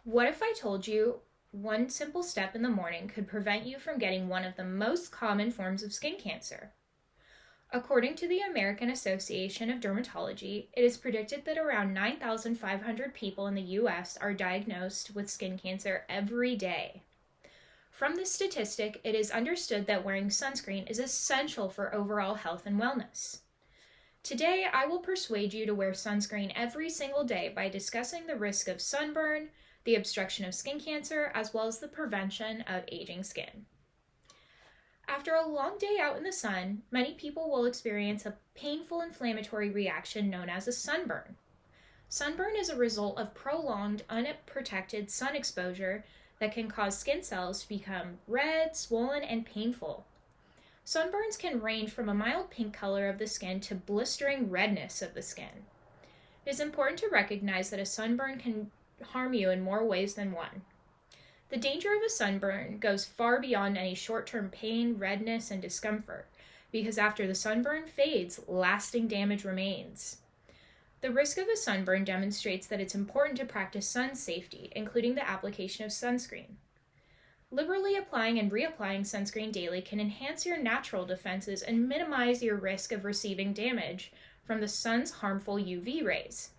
What if I told you one simple step in the morning could prevent you from getting one of the most common forms of skin cancer? According to the American Association of Dermatology, it is predicted that around 9,500 people in the US are diagnosed with skin cancer every day. From this statistic, it is understood that wearing sunscreen is essential for overall health and wellness. Today, I will persuade you to wear sunscreen every single day by discussing the risk of sunburn, the obstruction of skin cancer, as well as the prevention of aging skin. After a long day out in the sun, many people will experience a painful inflammatory reaction known as a sunburn. Sunburn is a result of prolonged, unprotected sun exposure that can cause skin cells to become red, swollen, and painful. Sunburns can range from a mild pink color of the skin to blistering redness of the skin. It is important to recognize that a sunburn can harm you in more ways than one. The danger of a sunburn goes far beyond any short-term pain, redness, and discomfort, because after the sunburn fades, lasting damage remains. The risk of a sunburn demonstrates that it's important to practice sun safety, including the application of sunscreen. Liberally applying and reapplying sunscreen daily can enhance your natural defenses and minimize your risk of receiving damage from the sun's harmful UV rays.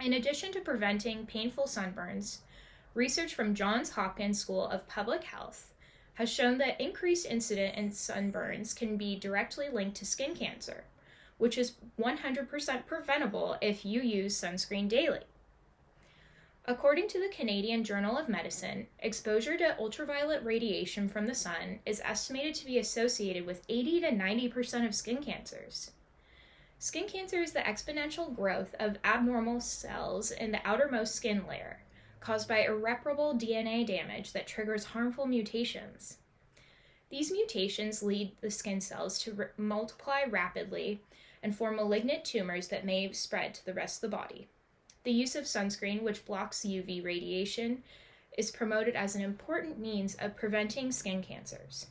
In addition to preventing painful sunburns, research from Johns Hopkins School of Public Health has shown that increased incidence in sunburns can be directly linked to skin cancer, which is 100% preventable if you use sunscreen daily. According to the Canadian Journal of Medicine, exposure to ultraviolet radiation from the sun is estimated to be associated with 80 to 90% of skin cancers. Skin cancer is the exponential growth of abnormal cells in the outermost skin layer, caused by irreparable DNA damage that triggers harmful mutations. These mutations lead the skin cells to multiply rapidly and form malignant tumors that may spread to the rest of the body. The use of sunscreen, which blocks UV radiation, is promoted as an important means of preventing skin cancers.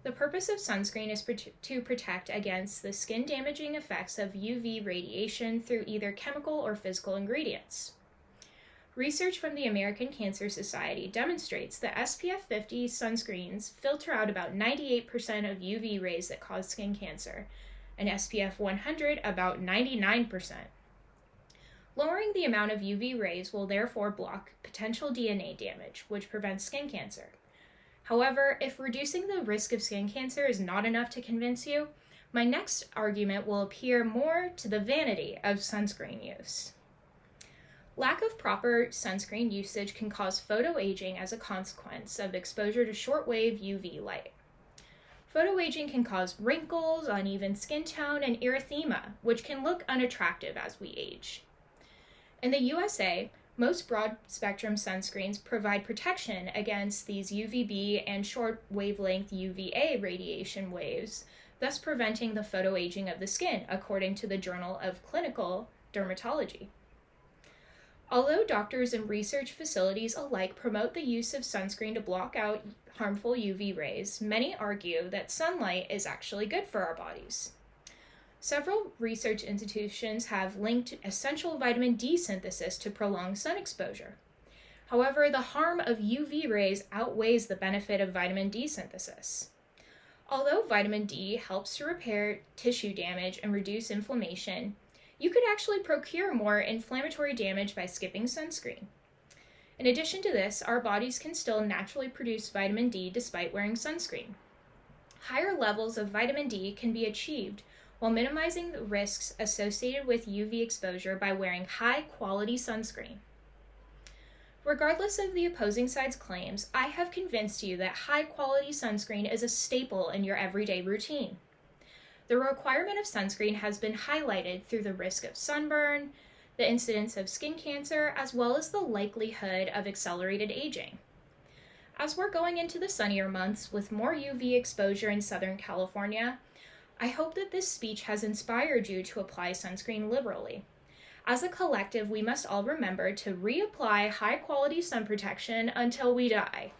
The purpose of sunscreen is to protect against the skin-damaging effects of UV radiation through either chemical or physical ingredients. Research from the American Cancer Society demonstrates that SPF 50 sunscreens filter out about 98% of UV rays that cause skin cancer, and SPF 100 about 99%. Lowering the amount of UV rays will therefore block potential DNA damage, which prevents skin cancer. However, if reducing the risk of skin cancer is not enough to convince you, my next argument will appear more to the vanity of sunscreen use. Lack of proper sunscreen usage can cause photoaging as a consequence of exposure to shortwave UV light. Photoaging can cause wrinkles, uneven skin tone, and erythema, which can look unattractive as we age. In the USA, most broad-spectrum sunscreens provide protection against these UVB and short-wavelength UVA radiation waves, thus preventing the photoaging of the skin, according to the Journal of Clinical Dermatology. Although doctors and research facilities alike promote the use of sunscreen to block out harmful UV rays, many argue that sunlight is actually good for our bodies. Several research institutions have linked essential vitamin D synthesis to prolonged sun exposure. However, the harm of UV rays outweighs the benefit of vitamin D synthesis. Although vitamin D helps to repair tissue damage and reduce inflammation, you could actually procure more inflammatory damage by skipping sunscreen. In addition to this, our bodies can still naturally produce vitamin D despite wearing sunscreen. Higher levels of vitamin D can be achieved while minimizing the risks associated with UV exposure by wearing high-quality sunscreen. Regardless of the opposing side's claims, I have convinced you that high-quality sunscreen is a staple in your everyday routine. The requirement of sunscreen has been highlighted through the risk of sunburn, the incidence of skin cancer, as well as the likelihood of accelerated aging. As we're going into the sunnier months with more UV exposure in Southern California, I hope that this speech has inspired you to apply sunscreen liberally. As a collective, we must all remember to reapply high-quality sun protection until we die.